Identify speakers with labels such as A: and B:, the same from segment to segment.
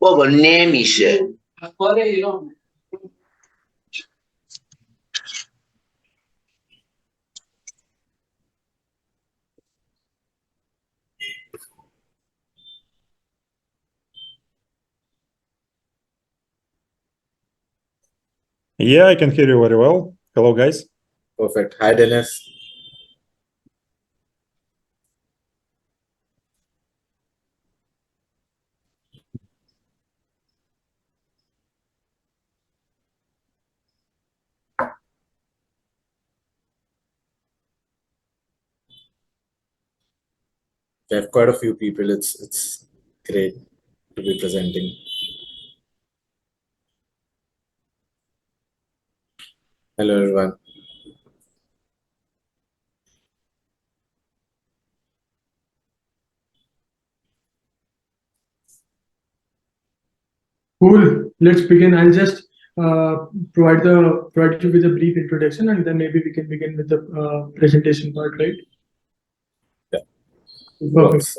A: بابا نمیشه.
B: Yeah, I can hear you very well. Hello, guys.
C: Perfect. Hi, Dennis. We have quite a few people. It's great to be presenting. Hello, everyone.
D: Cool. Let's begin. I'll just provide you with a brief introduction, and then maybe we can begin with the presentation part, right?
C: Yeah.
D: Perfect.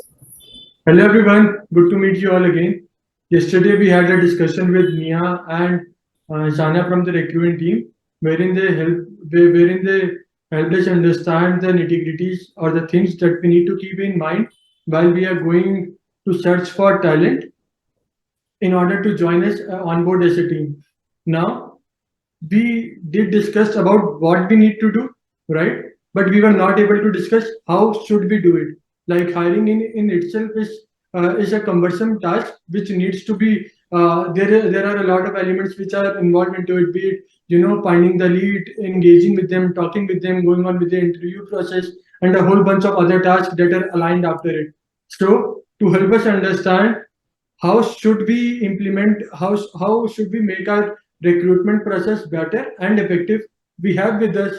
D: Hello, everyone. Good to meet you all again. Yesterday, we had a discussion with Nia and Shana from the Recruin team, wherein they helped us understand the nitty-gritties or the things that we need to keep in mind while we are going to search for talent in order to join us on board as a team. Now, we did discuss about what we need to do, right? But we were not able to discuss how should we do it. Like hiring in itself is a cumbersome task which needs to be there are a lot of elements which are involved into it, be it finding the lead, engaging with them, talking with them, going on with the interview process, and a whole bunch of other tasks that are aligned after it. So to help us understand how should we implement, how should we make our recruitment process better and effective, we have with us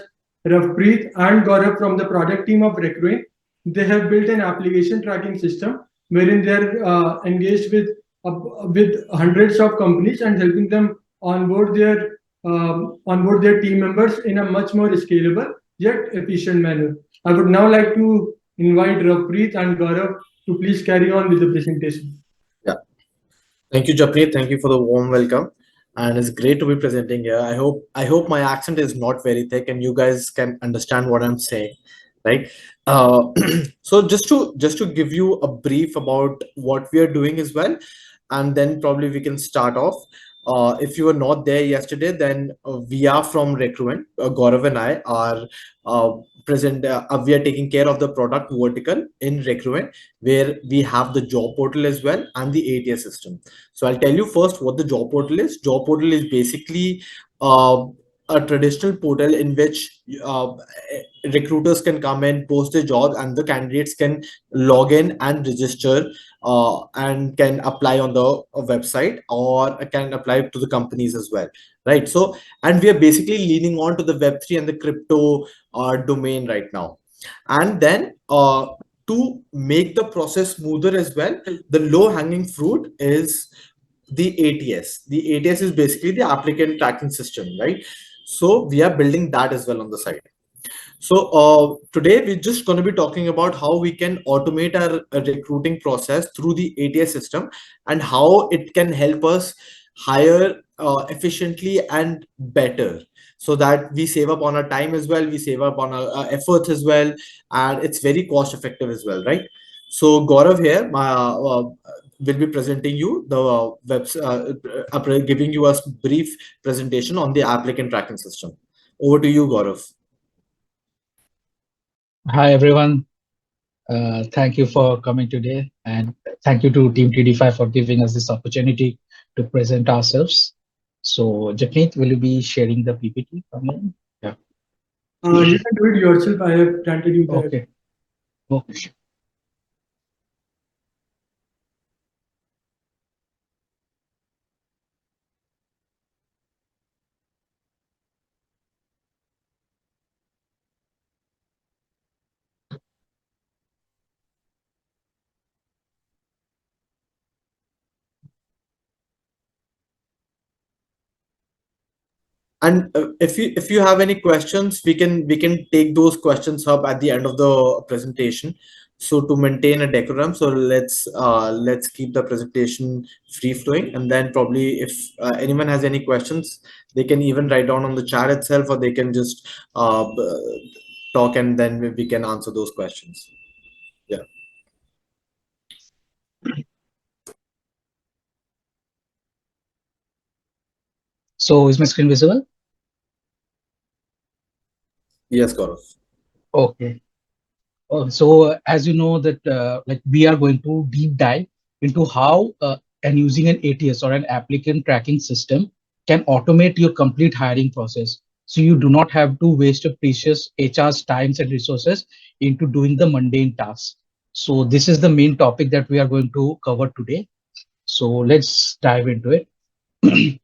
D: Ravpreet and Gourav from the product team of Recruin. They have built an application tracking system wherein they're engaged with hundreds of companies and helping them onboard their team members in a much more scalable yet efficient manner. I would now like to invite Ravpreet and Gourav to please carry on with the presentation.
C: Yeah. Thank you, Japneet. Thank you for the warm welcome. And it's great to be presenting here. I hope my accent is not very thick and you guys can understand what I'm saying, right? So just to give you a brief about what we are doing as well, and then probably we can start off. If you were not there yesterday, then we are from Recruin. Gourav and I are present. We are taking care of the product vertical in Recruin, where we have the job portal as well and the ATS system. So I'll tell you first what the job portal is. Job portal is basically a traditional portal in which recruiters can come and post their jobs, and the candidates can log in and register and can apply on the website or can apply to the companies as well, right? So, and we are basically leaning on to the Web3 and the crypto domain right now. And then to make the process smoother as well, the low hanging fruit is the ATS. The ATS is basically the applicant tracking system, right? So we are building that as well on the side. So today we're just going to be talking about how we can automate our recruiting process through the ATS system and how it can help us hire efficiently and better, so that we save up on our time as well, we save up on our efforts as well, and it's very cost effective as well, right? So Gourav here will be presenting you the giving you a brief presentation on the applicant tracking system. Over to you, Gourav.
E: Hi, everyone. Thank you for coming today, and thank you to Team TDeFi for giving us this opportunity to present ourselves. So, Japneet, will you be sharing the PPT from me? Yeah.
D: You can do it yourself. I have granted you that.
E: Okay. Okay.
C: And if you have any questions, we can take those questions up at the end of the presentation. So to maintain a decorum, so let's keep the presentation free flowing, and then probably if anyone has any questions, they can even write down on the chat itself, or they can just talk, and then we can answer those questions. Yeah.
E: So is my screen visible?
C: Yes, Gaurav.
E: Okay. So as you know that like we are going to deep dive into how and using an ATS or an applicant tracking system can automate your complete hiring process. So you do not have to waste your precious HR's times and resources into doing the mundane tasks. So this is the main topic that we are going to cover today. So let's dive into it.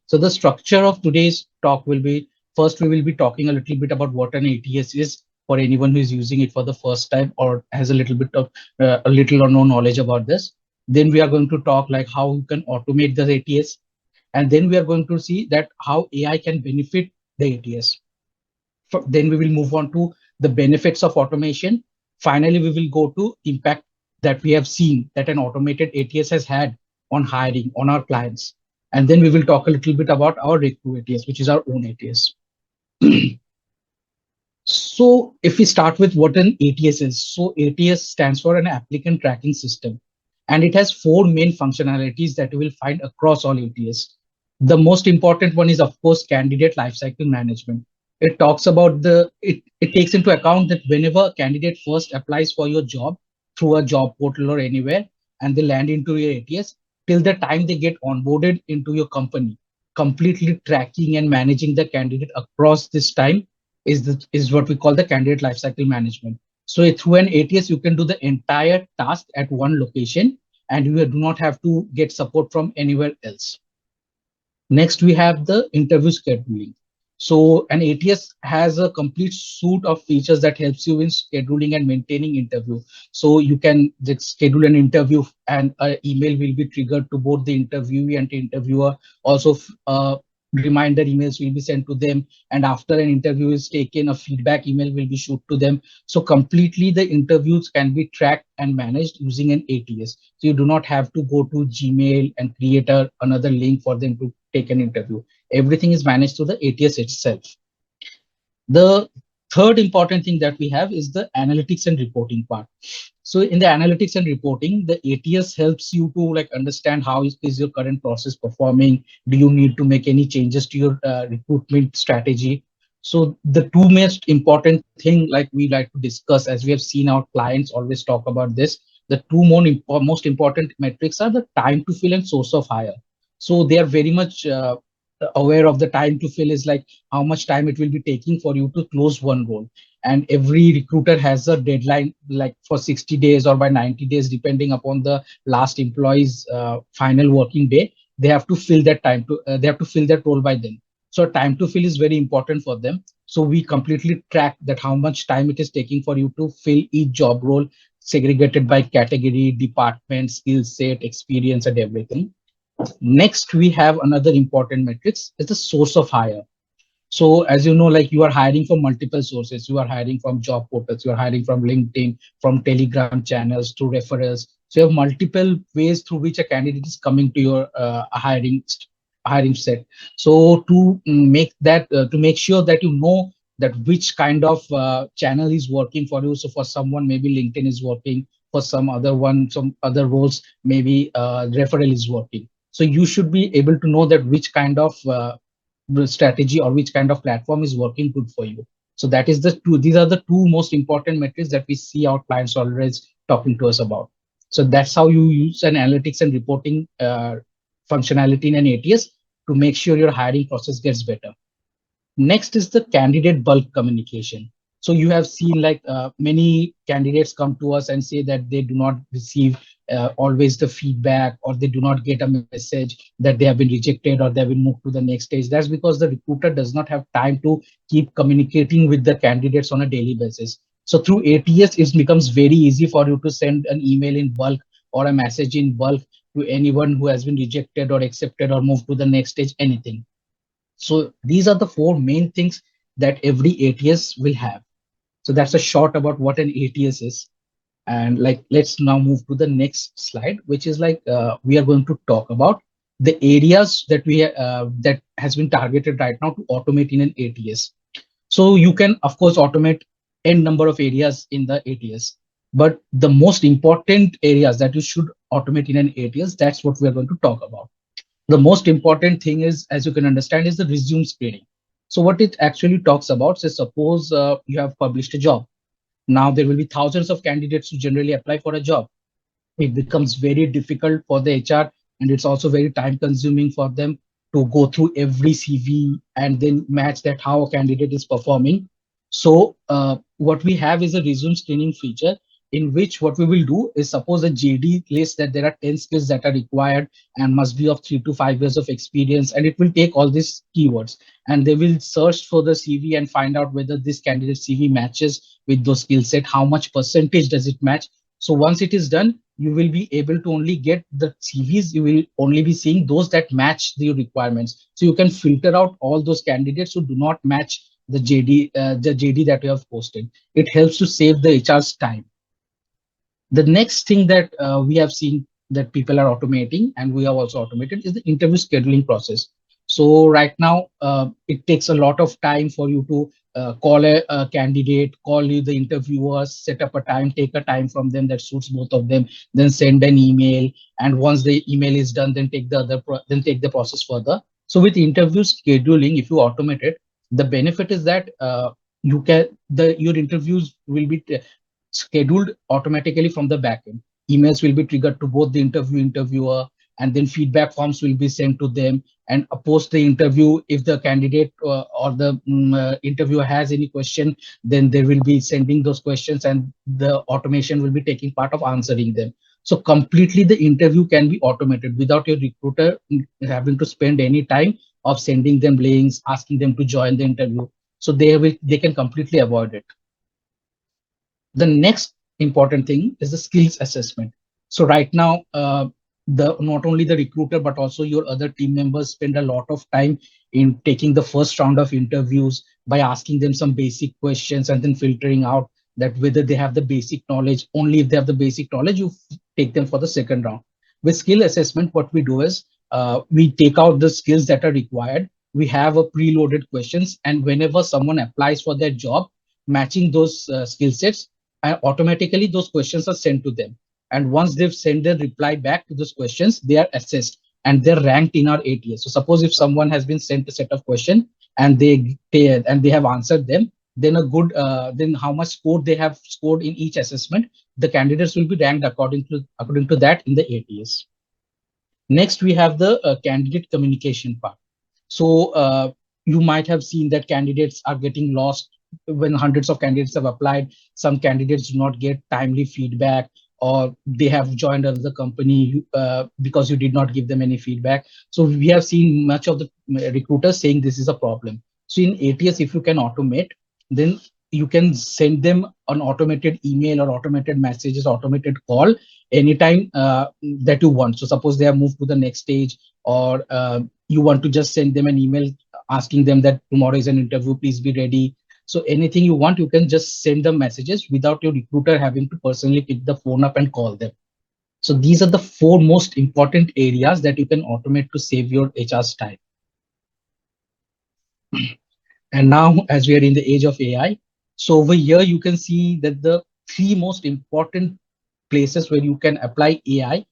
E: So the structure of today's talk will be, first we will be talking a little bit about what an ATS is for anyone who is using it for the first time or has a little bit of a little or no knowledge about this. Then we are going to talk like how you can automate the ATS, and then we are going to see that how AI can benefit the ATS. Then we will move on to the benefits of automation. Finally, we will go to impact that we have seen that an automated ATS has had on hiring on our clients. And then we will talk a little bit about our Recruin ATS, which is our own ATS. So if we start with what an ATS is, so ATS stands for an applicant tracking system, and it has four main functionalities that you will find across all ATS. The most important one is, of course, candidate lifecycle management. It talks about it takes into account that whenever a candidate first applies for your job through a job portal or anywhere, and they land into your ATS, till the time they get onboarded into your company, completely tracking and managing the candidate across this time is what we call the candidate lifecycle management. So through an ATS, you can do the entire task at one location, and you do not have to get support from anywhere else. Next, we have the interview scheduling. So an ATS has a complete suite of features that helps you in scheduling and maintaining interview. So you can just schedule an interview, and an email will be triggered to both the interviewee and the interviewer. Also, reminder emails will be sent to them. And after an interview is taken, a feedback email will be shoot to them. So completely the interviews can be tracked and managed using an ATS. So you do not have to go to Gmail and create another link for them to take an interview. Everything is managed through the ATS itself. The third important thing that we have is the analytics and reporting part. So in the analytics and reporting, the ATS helps you to like understand how is your current process performing. Do you need to make any changes to your recruitment strategy? So the two most important thing like we like to discuss, as we have seen our clients always talk about this, the two most important metrics are the time to fill and source of hire. So they are very much aware of the time to fill is like how much time it will be taking for you to close one role, and every recruiter has a deadline like for 60 days or by 90 days depending upon the last employee's final working day. They have to fill that time to they have to fill that role by then. So time to fill is very important for them. So we completely track that how much time it is taking for you to fill each job role, segregated by category, department, skill set, experience, and everything. Next, we have another important metrics is the source of hire. So as you know, like you are hiring from multiple sources. You are hiring from job portals, you are hiring from LinkedIn, from Telegram channels, to referrals. So you have multiple ways through which a candidate is coming to your hiring set. So to make that to make sure that you know that which kind of channel is working for you. So for someone, maybe LinkedIn is working. For some other one, some other roles, maybe referral is working. So you should be able to know that which kind of strategy or which kind of platform is working good for you. So that is the two, these are the two most important metrics that we see our clients always talking to us about. So that's how you use an analytics and reporting functionality in an ATS to make sure your hiring process gets better. Next is the candidate bulk communication. So you have seen like many candidates come to us and say that they do not receive always the feedback, or they do not get a message that they have been rejected or they have been moved to the next stage. That's because the recruiter does not have time to keep communicating with the candidates on a daily basis. So through ATS, it becomes very easy for you to send an email in bulk or a message in bulk to anyone who has been rejected or accepted or moved to the next stage, anything. So these are the four main things that every ATS will have. So that's a short about what an ATS is. And like, let's now move to the next slide, which is like we are going to talk about the areas that that has been targeted right now to automate in an ATS. So you can, of course, automate n number of areas in the ATS, but the most important areas that you should automate in an ATS, that's what we are going to talk about. The most important thing is, as you can understand, is the resume screening. So what it actually talks about is, suppose you have published a job. Now there will be thousands of candidates who generally apply for a job. It becomes very difficult for the HR, and it's also very time consuming for them to go through every CV and then match that how a candidate is performing. So what we have is a resume screening feature, in which what we will do is, suppose a JD list that there are 10 skills that are required and must be of 3 to 5 years of experience, and it will take all these keywords, and they will search for the CV and find out whether this candidate CV matches with those skill set, how much percentage does it match. So once it is done, you will be able to only get the CVs. You will only be seeing those that match the requirements. So you can filter out all those candidates who do not match the JD that you have posted. It helps to save the HR's time. The next thing that we have seen that people are automating, and we have also automated, is the interview scheduling process. So right now, it takes a lot of time for you to call a candidate, call you the interviewers, set up a time, take a time from them that suits both of them, then send an email, and once the email is done, then take the then take the process further. So with interview scheduling, if you automate it, the benefit is that you can your interviews will be scheduled automatically from the backend. Emails will be triggered to both the interviewer, and then feedback forms will be sent to them. And post the interview, if the candidate or the interviewer has any question, then they will be sending those questions, and the automation will be taking part of answering them. So completely the interview can be automated without your recruiter having to spend any time of sending them links, asking them to join the interview. So they can completely avoid it. The next important thing is the skills assessment. So right now, the not only the recruiter but also your other team members spend a lot of time in taking the first round of interviews by asking them some basic questions and then filtering out that whether they have the basic knowledge. Only if they have the basic knowledge, you take them for the second round. With skill assessment, what we do is we take out the skills that are required. We have a preloaded questions, and whenever someone applies for their job, matching those skill sets, and automatically those questions are sent to them. And once they've sent their reply back to those questions, they are assessed and they're ranked in our ATS. So suppose if someone has been sent a set of questions and they have answered them, then then how much score they have scored in each assessment, the candidates will be ranked according to that in the ATS. Next, we have the candidate communication part. So you might have seen that candidates are getting lost when hundreds of candidates have applied. Some candidates do not get timely feedback, or they have joined another company because you did not give them any feedback. So we have seen much of the recruiters saying this is a problem. So in ATS, if you can automate, then you can send them an automated email or automated messages, automated call anytime that you want. So suppose they have moved to the next stage, or you want to just send them an email asking them that tomorrow is an interview, please be ready. So anything you want, you can just send them messages without your recruiter having to personally pick the phone up and call them. So these are the 4 most important areas that you can automate to save your HR's time. And now, as we are in the age of AI, so over here you can see that the 3 most important places where you can apply AI,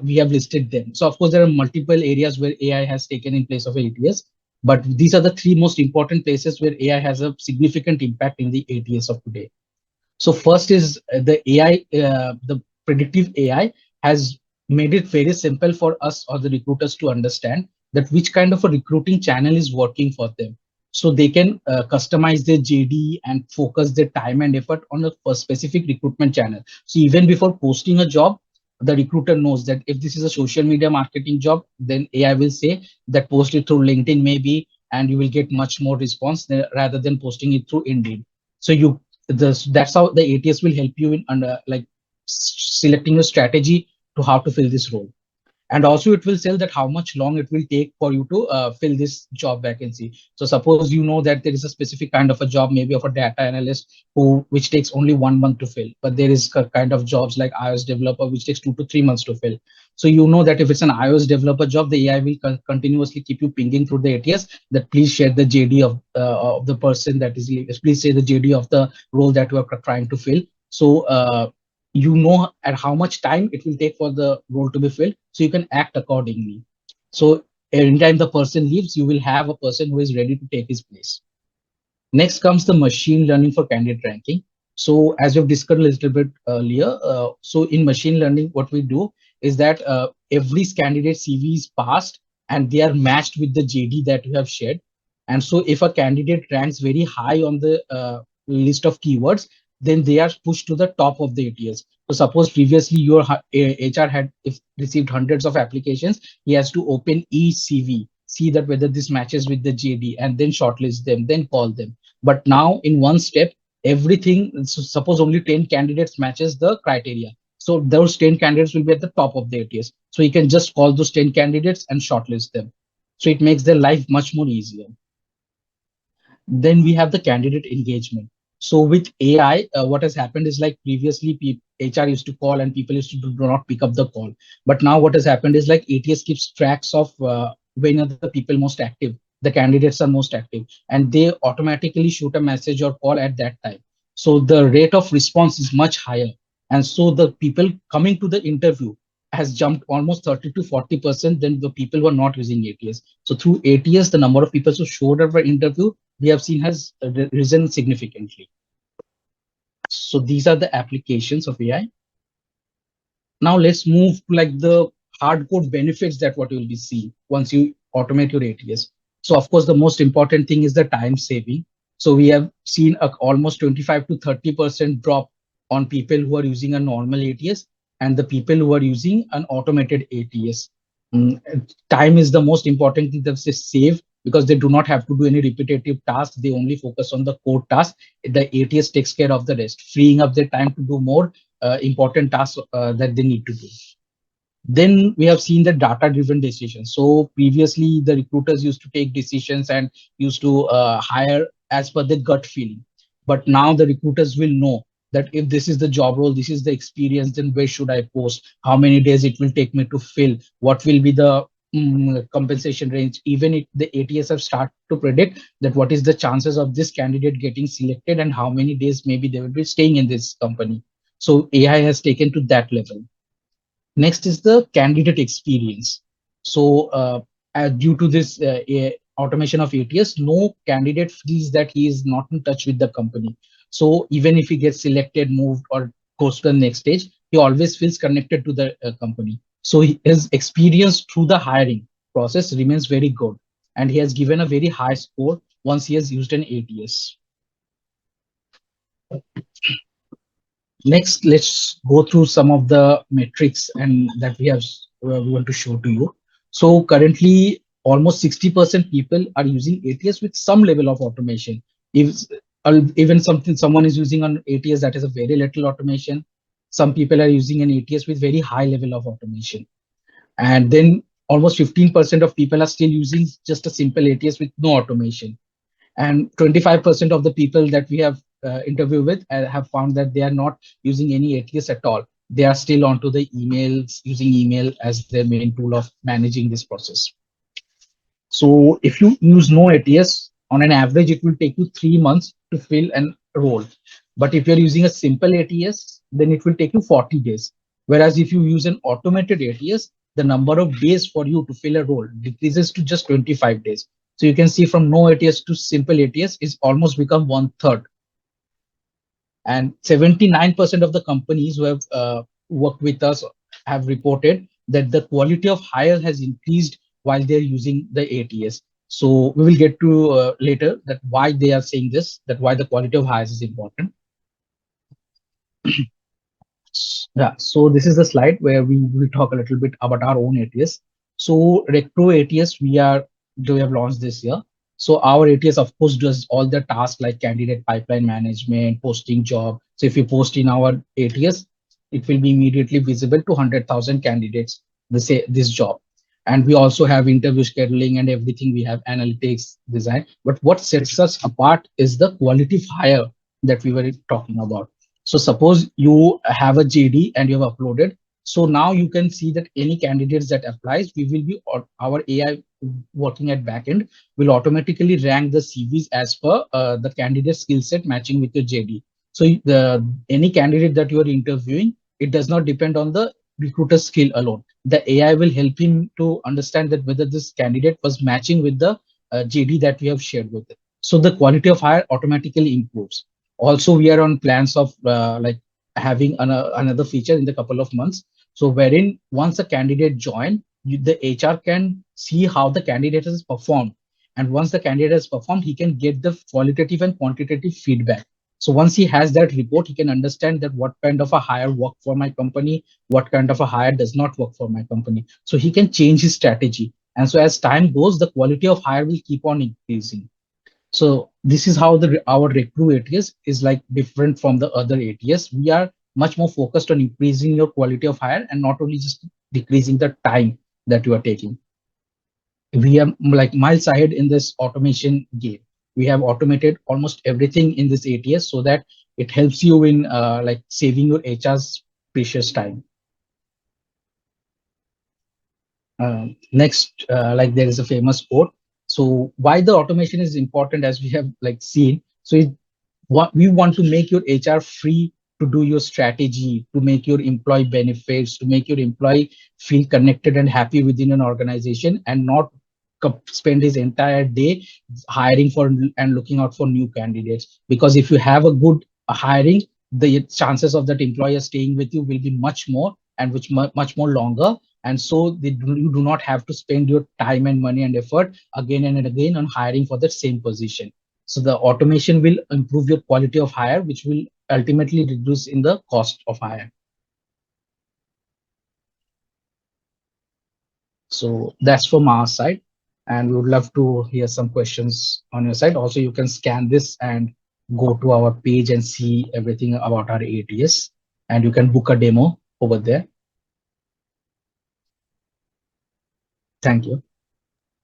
E: we have listed them. So of course, there are multiple areas where AI has taken in place of ATS, but these are the 3 most important places where AI has a significant impact in the ATS of today. So first is the AI, the predictive AI has made it very simple for us or the recruiters to understand that which kind of a recruiting channel is working for them. So they can customize their JD and focus their time and effort on a specific recruitment channel. So even before posting a job, the recruiter knows that if this is a social media marketing job, then AI will say that post it through LinkedIn maybe, and you will get much more response rather than posting it through Indeed. So that's how the ATS will help you in selecting a strategy to how to fill this role. And also it will tell that how much long it will take for you to fill this job vacancy. So suppose you know that there is a specific kind of a job, maybe of a data analyst, which takes only 1 month to fill, but there is kind of jobs like iOS developer which takes 2 to 3 months to fill. So you know that if it's an iOS developer job, the AI will continuously keep you pinging through the ATS that please share the JD of the person that is, please say the JD of the role that you are trying to fill. So you know at how much time it will take for the role to be filled, so you can act accordingly. So anytime the person leaves, you will have a person who is ready to take his place. Next comes the machine learning for candidate ranking. So as we've discussed a little bit earlier, so in machine learning, what we do is that every candidate CV is passed and they are matched with the JD that you have shared. And so if a candidate ranks very high on the list of keywords, then they are pushed to the top of the ATS. So suppose previously your HR had if received hundreds of applications, he has to open each CV, see that whether this matches with the JD, and then shortlist them, then call them. But now in one step, everything, so suppose only 10 candidates matches the criteria. So those 10 candidates will be at the top of the ATS. So you can just call those 10 candidates and shortlist them. So it makes their life much more easier. Then we have the candidate engagement. So with AI, what has happened is like previously HR used to call and people used to do not pick up the call. But now what has happened is like ATS keeps tracks of when are the people most active, the candidates are most active, and they automatically shoot a message or call at that time. So the rate of response is much higher. And so the people coming to the interview has jumped almost 30 to 40% than the people who are not using ATS. So through ATS, the number of people who showed up for interview we have seen has risen significantly. So these are the applications of AI. Now let's move to like the hardcore benefits that what you will be seeing once you automate your ATS. So of course, the most important thing is the time saving. So we have seen a almost 25 to 30% drop on people who are using a normal ATS and the people who are using an automated ATS. Time is the most important thing that they save because they do not have to do any repetitive tasks. They only focus on the core task. The ATS takes care of the rest, freeing up their time to do more important tasks that they need to do. Then we have seen the data driven decisions. So previously the recruiters used to take decisions and used to hire as per the gut feeling. But now the recruiters will know that if this is the job role, this is the experience, then where should I post? How many days it will take me to fill? What will be the compensation range? Even if the ATS have started to predict that what is the chances of this candidate getting selected and how many days maybe they will be staying in this company. So AI has taken to that level. Next is the candidate experience. So due to this automation of ATS, no candidate feels that he is not in touch with the company. So even if he gets selected, moved, or goes to the next stage, he always feels connected to the company. So his experience through the hiring process remains very good. And he has given a very high score once he has used an ATS. Next, let's go through some of the metrics and that we want to show to you. So currently, almost 60% people are using ATS with some level of automation. If even someone is using an ATS that is a very little automation, some people are using an ATS with very high level of automation. And then almost 15% of people are still using just a simple ATS with no automation. And 25% of the people that we have interviewed with have found that they are not using any ATS at all. They are still onto the emails, using email as their main tool of managing this process. So if you use no ATS, on an average, it will take you 3 months to fill an role. But if you're using a simple ATS, then it will take you 40 days. Whereas if you use an automated ATS, the number of days for you to fill a role decreases to just 25 days. So you can see from no ATS to simple ATS is almost become 1/3. And 79% of the companies who have worked with us have reported that the quality of hire has increased while they're using the ATS. So we will get to later that why they are saying this, that why the quality of hires is important. Yeah, so this is the slide where we will talk a little bit about our own ATS. So Recruin ATS we have launched this year. So our ATS of course does all the tasks like candidate pipeline management, posting job. So if you post in our ATS, it will be immediately visible to 100,000 candidates. this job. And we also have interview scheduling and everything. We have analytics design. But what sets us apart is the quality of hire that we were talking about. So suppose you have a JD and you have uploaded. So now you can see that any candidates that applies, we will be, or our AI working at backend will automatically rank the CVs as per the candidate skill set matching with your JD. So the any candidate that you are interviewing, it does not depend on the recruiter skill alone. The AI will help him to understand that whether this candidate was matching with the JD that we have shared with it. So the quality of hire automatically improves. Also, we are on plans of like having another feature in the couple of months. So wherein once a candidate join, the HR can see how the candidate has performed. And once the candidate has performed, he can get the qualitative and quantitative feedback. So once he has that report, he can understand that what kind of a hire work for my company, what kind of a hire does not work for my company. So he can change his strategy. And so as time goes, the quality of hire will keep on increasing. So this is how our Recruit ATS is like different from the other ATS. We are much more focused on increasing your quality of hire and not only just decreasing the time that you are taking. We are like miles ahead in this automation game. We have automated almost everything in this ATS so that it helps you in like saving your HR's precious time. Next, like there is a famous quote. So why the automation is important, as we have like seen. So what we want to make your HR free to do your strategy, to make your employee benefits, to make your employee feel connected and happy within an organization, and not spend his entire day hiring for and looking out for new candidates. Because if you have a good hiring, the chances of that employer staying with you will be much more, and which much more longer. And so you do not have to spend your time and money and effort again and again on hiring for the same position. So the automation will improve your quality of hire, which will ultimately reduce in the cost of hire. So that's from our side. And we would love to hear some questions on your side. Also, you can scan this and go to our page and see everything about our ATS. And you can book a demo over there. Thank you.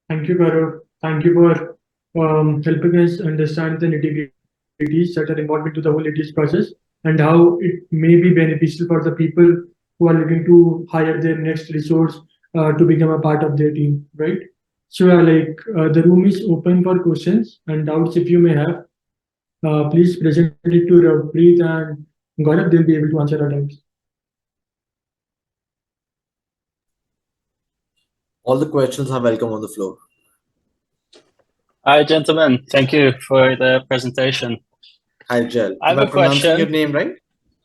D: Thank you, Gaurav. Thank you for helping us understand the nitty-gritties that are involved into the whole ATS process and how it may be beneficial for the people who are looking to hire their next resource to become a part of their team, right? So, the room is open for questions and doubts if you may have. Please present it to Ravpreet and Gaurav. They'll be able to answer our doubts.
C: All the questions are welcome on the floor.
A: Hi, gentlemen. Thank you for the presentation.
C: Hi, Jel.
A: I have
C: Am I
A: a
C: pronouncing
A: question.
C: your name right?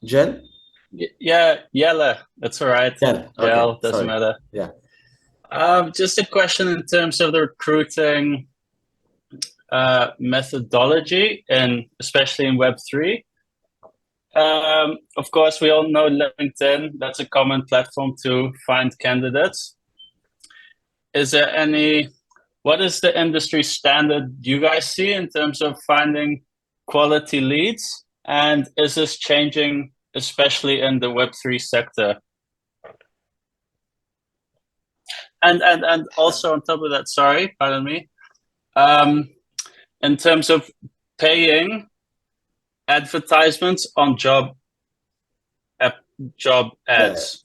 C: Jel?
A: Yeah, Yella. That's all right.
C: Jel.
A: Jel,
C: Okay.
A: doesn't
C: Sorry.
A: matter.
C: Yeah.
A: Just a question in terms of the recruiting methodology, and especially in Web3. Of course, we all know LinkedIn. That's a common platform to find candidates. Is there what is the industry standard you guys see in terms of finding quality leads? And is this changing, especially in the Web3 sector? And also on top of that, sorry, pardon me, in terms of paying advertisements on job ads,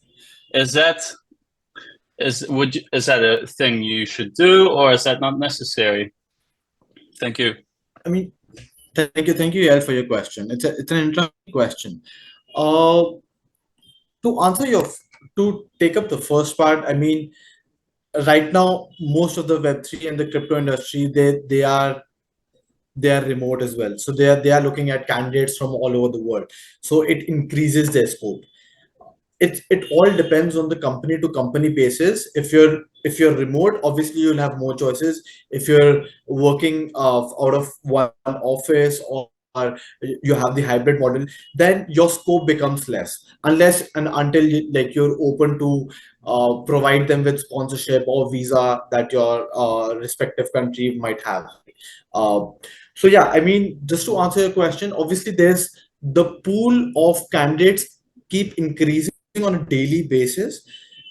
A: is that a thing you should do, or is that not necessary? Thank you.
C: I mean, thank you, Yael, for your question. It's an interesting question. To take up the first part, I mean, right now most of the Web3 and the crypto industry, they are remote as well. So they are looking at candidates from all over the world. So it increases their scope. It all depends on the company to company basis. If you're remote, obviously you'll have more choices. If you're working out of one office, or you have the hybrid model, then your scope becomes less, unless and until you're open to provide them with sponsorship or visa that your respective country might have. uh, so yeah, I mean, just to answer your question, obviously there's the pool of candidates keep increasing on a daily basis.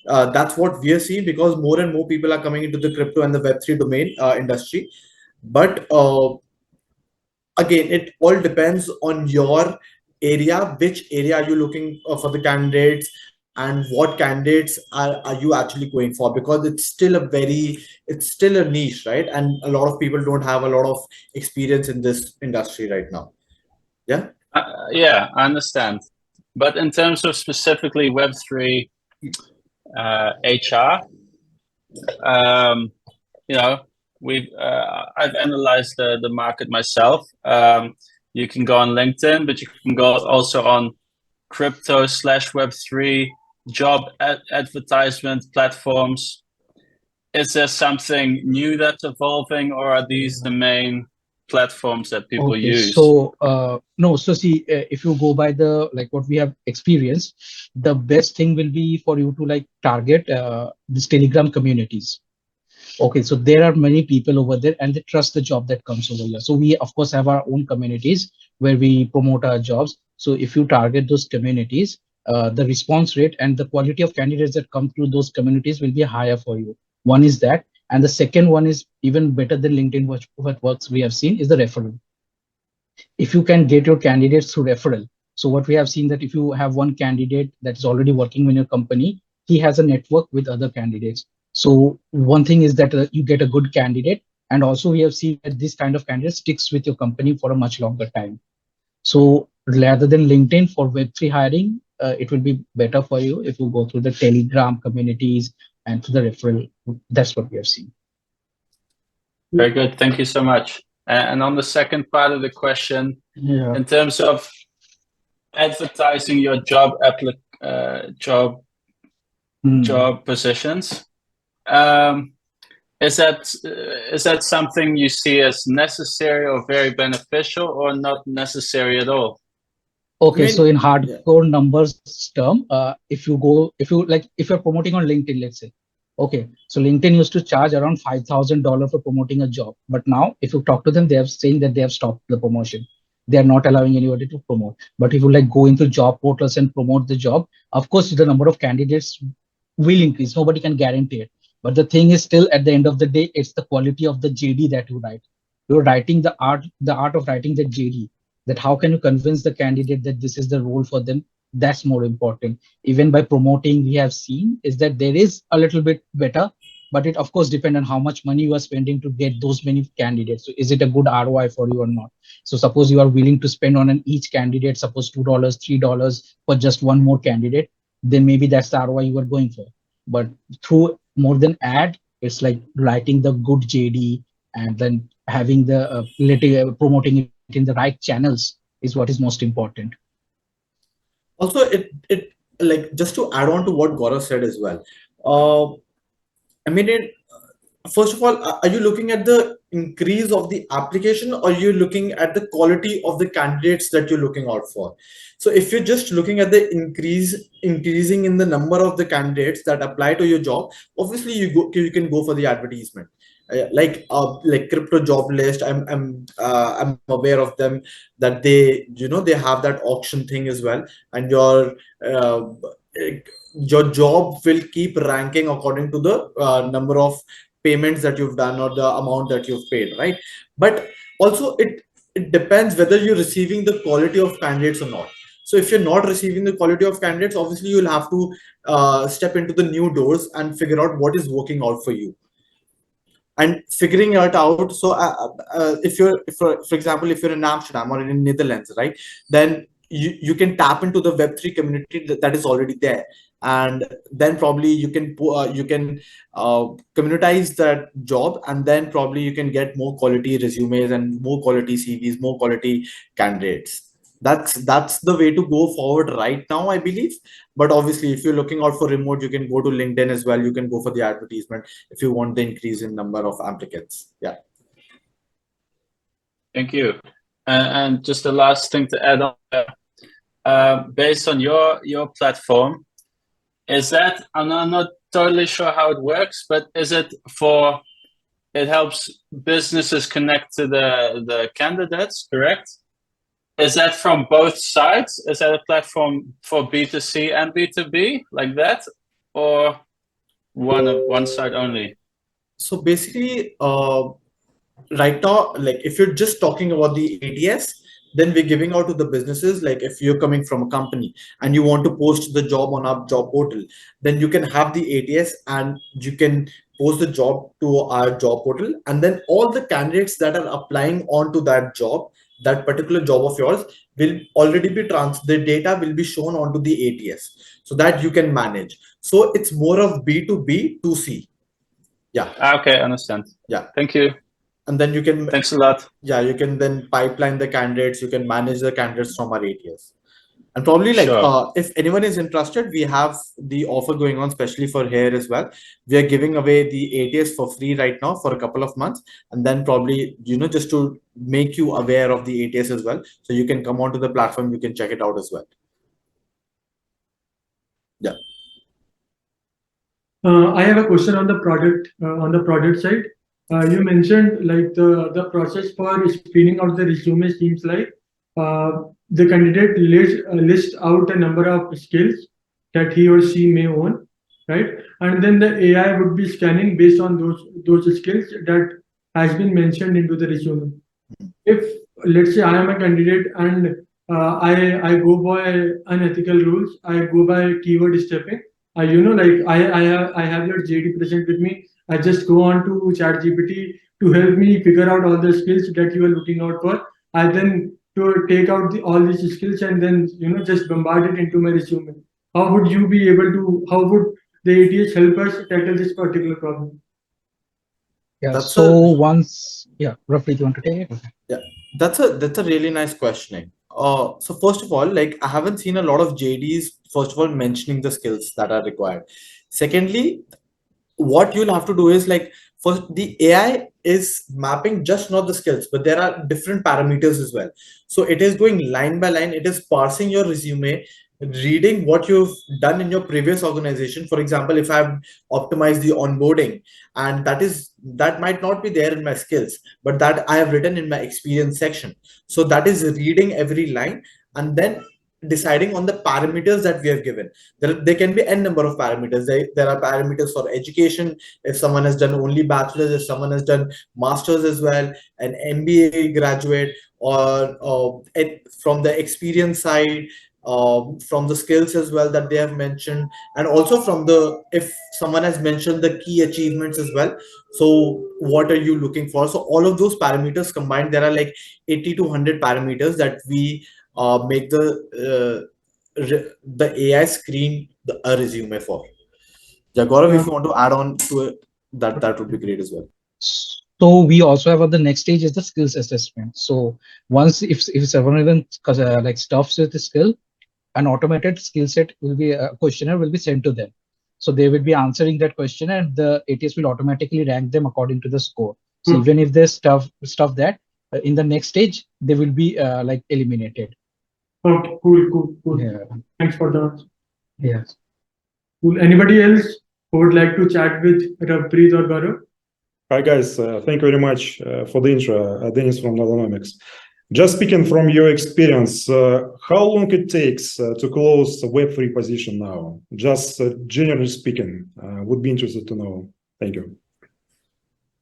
C: That's what we are seeing, because more and more people are coming into the crypto and the Web3 domain industry. But again, it all depends on your area, which area are you looking for the candidates, and what candidates are you actually going for, because it's still a niche, right? And a lot of people don't have a lot of experience in this industry right now. Yeah.
A: Yeah, I understand. But in terms of specifically Web3 HR, you know, I've analyzed the market myself. You can go on LinkedIn, but you can go also on crypto/Web3 job advertisement platforms. Is there something new that's evolving, or are these the main platforms that people use?
E: So no, so see, if you go by the like what we have experienced, the best thing will be for you to like target these Telegram communities. Okay, so there are many people over there and they trust the job that comes over here. So we of course have our own communities where we promote our jobs. So if you target those communities, the response rate and the quality of candidates that come through those communities will be higher for you. One is that, and the second one is even better than LinkedIn. What works we have seen is the referral. If you can get your candidates through referral. So what we have seen that if you have one candidate that is already working in your company, he has a network with other candidates. So one thing is that you get a good candidate, and also we have seen that this kind of candidate sticks with your company for a much longer time. So rather than LinkedIn for Web3 hiring, it will be better for you if you go through the Telegram communities and through the referral. That's what we have seen.
A: Very good. Thank you so much. And on the second part of the question, in terms of advertising your job job positions, is that something you see as necessary or very beneficial, or not necessary at all?
E: Okay, so in hardcore numbers term, if you're promoting on LinkedIn, let's say, okay, so LinkedIn used to charge around $5,000 for promoting a job, but now if you talk to them, they are saying that they have stopped the promotion. They are not allowing anybody to promote. But if you like go into job portals and promote the job, of course the number of candidates will increase. Nobody can guarantee it. But the thing is still at the end of the day, it's the quality of the JD that you write. You're writing the art of writing the JD, that how can you convince the candidate that this is the role for them. That's more important. Even by promoting, we have seen is that there is a little bit better, but it of course depends on how much money you are spending to get those many candidates. So is it a good ROI for you or not? So suppose you are willing to spend on each candidate, suppose $2, $3 for just one more candidate, then maybe that's the ROI you are going for. But through more than ad, it's like writing the good JD and then having the promoting it in the right channels is what is most important.
C: Also, it like, just to add on to what Gaurav said as well. I mean, first of all, are you looking at the increase of the application, or are you looking at the quality of the candidates that you're looking out for? So if you're just looking at the increasing in the number of the candidates that apply to your job, obviously you can go for the advertisement. Like crypto job list, I'm aware of them, that they have that auction thing as well, and your job will keep ranking according to the number of payments that you've done or the amount that you've paid, right? But also it depends whether you're receiving the quality of candidates or not. So if you're not receiving the quality of candidates, obviously you'll have to step into the new doors and figure out what is working out for you and figuring it out. So if for example, if you're in Amsterdam or in Netherlands, right, then you can tap into the Web3 community that is already there, and then probably you can communitize that job, and then probably you can get more quality resumes and more quality CVs, more quality candidates. That's the way to go forward right now, I believe. But obviously, if you're looking out for remote, you can go to LinkedIn as well. You can go for the advertisement if you want the increase in number of applicants. Yeah.
A: Thank you. And just the last thing to add on, based on your platform, is that, I'm not totally sure how it works, but is it it helps businesses connect to the candidates, correct? Is that from both sides? Is that a platform for B2C and B2B like that? Or one side only?
C: So basically, right now, like if you're just talking about the ATS, then we're giving out to the businesses. Like if you're coming from a company and you want to post the job on our job portal, then you can have the ATS and you can post the job to our job portal, and then all the candidates that are applying onto that job, that particular job of yours, will already be the data will be shown onto the ATS, so that you can manage. So it's more of B2B to C. Yeah.
A: Okay, understand.
C: Yeah.
A: Thank you.
C: And then you can,
A: Thanks a lot.
C: yeah, you can then pipeline the candidates, you can manage the candidates from our ATS. And probably like
A: Sure.
C: if anyone is interested, we have the offer going on, especially for here as well. We are giving away the ATS for free right now for a couple of months, and then probably, just to make you aware of the ATS as well, so you can come onto the platform, you can check it out as well. Yeah.
D: I have a question on the product side. You mentioned like the process for screening out the resume seems like the candidate list out a number of skills that he or she may own, right? And then the AI would be scanning based on those skills that has been mentioned into the resume. If let's say I am a candidate and I go by unethical rules, I go by keyword stepping. Like I have your JD present with me. I just go on to ChatGPT to help me figure out all the skills that you are looking out for. I then to take out all these skills and then just bombard it into my resume. How would you be able to? How would the ATS help us tackle this particular problem?
E: Yeah.
C: That's
E: So once, yeah, Ravpreet, you want to take it?
C: Yeah, that's a really nice questioning. So first of all, like I haven't seen a lot of JDs, first of all, mentioning the skills that are required. Secondly, what you'll have to do is like, first, the AI is mapping just not the skills, but there are different parameters as well. So it is going line by line, it is parsing your resume, reading what you've done in your previous organization. For example, if I've optimized the onboarding, and that might not be there in my skills, but that I have written in my experience section. So that is reading every line and then deciding on the parameters that we have given. There can be n number of parameters. There are parameters for education, if someone has done only bachelor's, if someone has done master's as well, an MBA graduate, or from the experience side, from the skills as well that they have mentioned, and also from the, if someone has mentioned the key achievements as well. So what are you looking for? So all of those parameters combined, there are like 80 to 100 parameters that we make the AI screen a resume for. Yeah, Gaurav, if you want to add on to it, that would be great as well.
E: So we also have the next stage is the skills assessment. So once if someone even like stuffs with the skill, an automated skill set will be a questionnaire will be sent to them. So they will be answering that question, and the ATS will automatically rank them according to the score. So even if they stuff that in the next stage, they will be like eliminated.
D: Okay, cool.
E: Yeah.
D: Thanks for the answer.
E: Yes.
D: Cool. Anybody else who would like to chat with Ravpreet or Gaurav?
B: Hi guys, thank you very much for the intro. Dennis from Nodonomics. Just speaking from your experience, how long it takes to close a Web3 position now? Just generally speaking, would be interested to know. Thank you.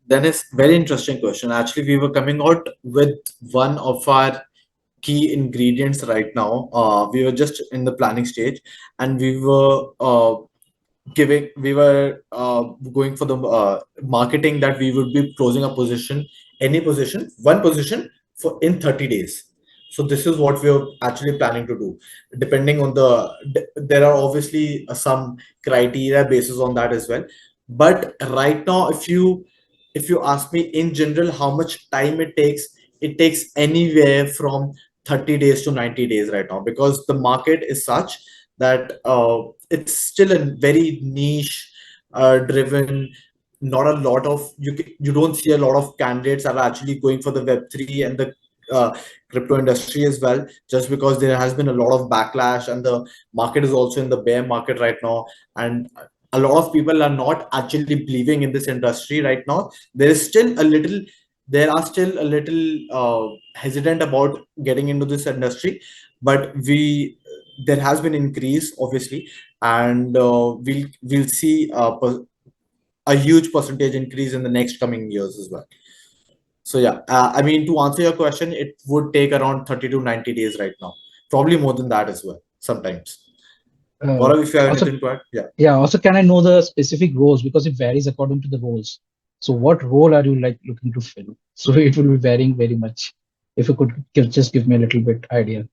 C: Dennis, very interesting question. Actually, we were coming out with one of our key ingredients right now. We were just in the planning stage, and we were going for the marketing that we would be closing a position, one position for in 30 days. So this is what we are actually planning to do. Depending on there are obviously some criteria basis on that as well. But right now, if you ask me in general how much time it takes anywhere from 30 days to 90 days right now, because the market is such that it's still a very niche driven. Not a lot of you don't see a lot of candidates that are actually going for the Web3 and the crypto industry as well, just because there has been a lot of backlash, and the market is also in the bear market right now, and a lot of people are not actually believing in this industry right now. There are still a little hesitant about getting into this industry, but there has been increase obviously, and we'll see a huge percentage increase in the next coming years as well. So yeah, I mean, to answer your question, it would take around 30 to 90 days right now, probably more than that as well sometimes. Gaurav, if you have
E: Also,
C: anything to add, yeah.
E: yeah. Also, can I know the specific roles, because it varies according to the roles. So, what role are you like looking to fill? So, it will be varying very much. If you could just give me a little bit idea.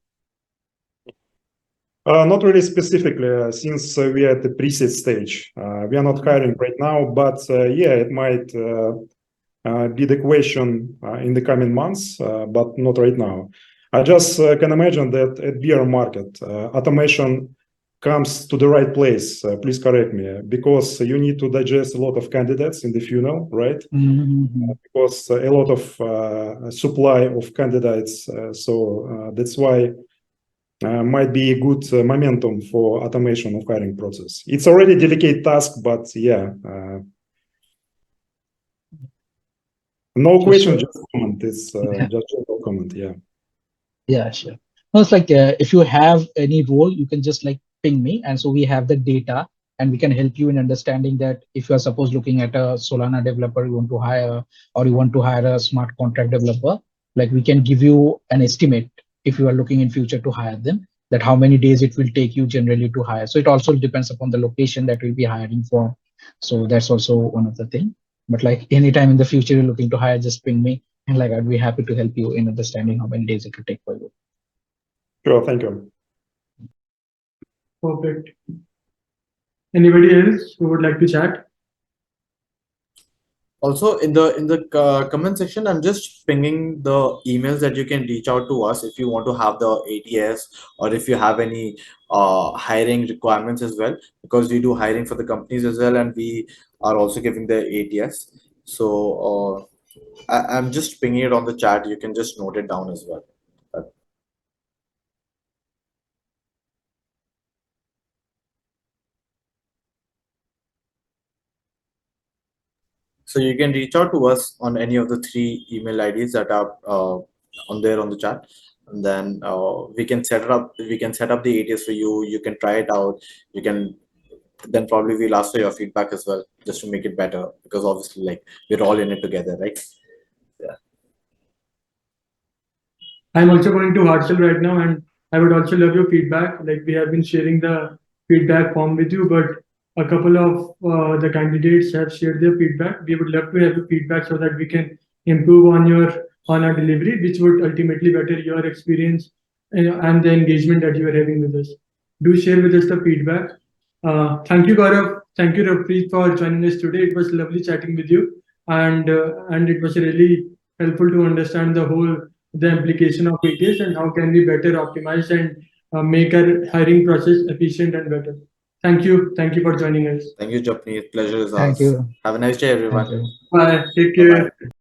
B: Not really specifically, since we are at the pre-seed stage. We are not hiring right now, but yeah, it might be the question in the coming months, but not right now. I just can imagine that at bear market, automation comes to the right place. Please correct me, because you need to digest a lot of candidates in the funnel, right? Because a lot of supply of candidates. So that's why might be a good momentum for automation of hiring process. It's already a delicate task, but yeah. No question, just comment. It's just general comment, yeah.
E: Yeah, sure. No, it's like if you have any role, you can just like ping me, and so we have the data, and we can help you in understanding that if you are suppose looking at a Solana developer you want to hire, or you want to hire a smart contract developer, like we can give you an estimate if you are looking in future to hire them, that how many days it will take you generally to hire. So it also depends upon the location that we'll be hiring for. So that's also one of the thing. But like anytime in the future you're looking to hire, just ping me. And like I'd be happy to help you in understanding how many days it will take for you.
B: Sure, thank you.
D: Perfect. Anybody else who would like to chat?
C: Also, in the comment section, I'm just pinging the emails that you can reach out to us if you want to have the ATS, or if you have any hiring requirements as well, because we do hiring for the companies as well, and we are also giving the ATS. So I'm just pinging it on the chat. You can just note it down as well. So you can reach out to us on any of the 3 email IDs that are on there on the chat, and then we can set it up. We can set up the ATS for you. You can try it out. You can then probably we'll ask for your feedback as well, just to make it better, because obviously like we're all in it together, right? Yeah.
D: I'm also going to Hardshell right now, and I would also love your feedback. Like we have been sharing the feedback form with you, but a couple of the candidates have shared their feedback. We would love to have your feedback so that we can improve on our delivery, which would ultimately better your experience and the engagement that you are having with us. Do share with us the feedback. Thank you, Gaurav. Thank you, Ravpreet, for joining us today. It was lovely chatting with you, and it was really helpful to understand the implication of ATS and how can we better optimize and make our hiring process efficient and better. Thank you. Thank you for joining us.
C: Thank you, Japneet. Pleasure is
E: Thank
C: ours.
E: you.
C: Have a nice day, everyone.
E: Thank you.
D: Bye. Take
C: Bye-bye.
D: care.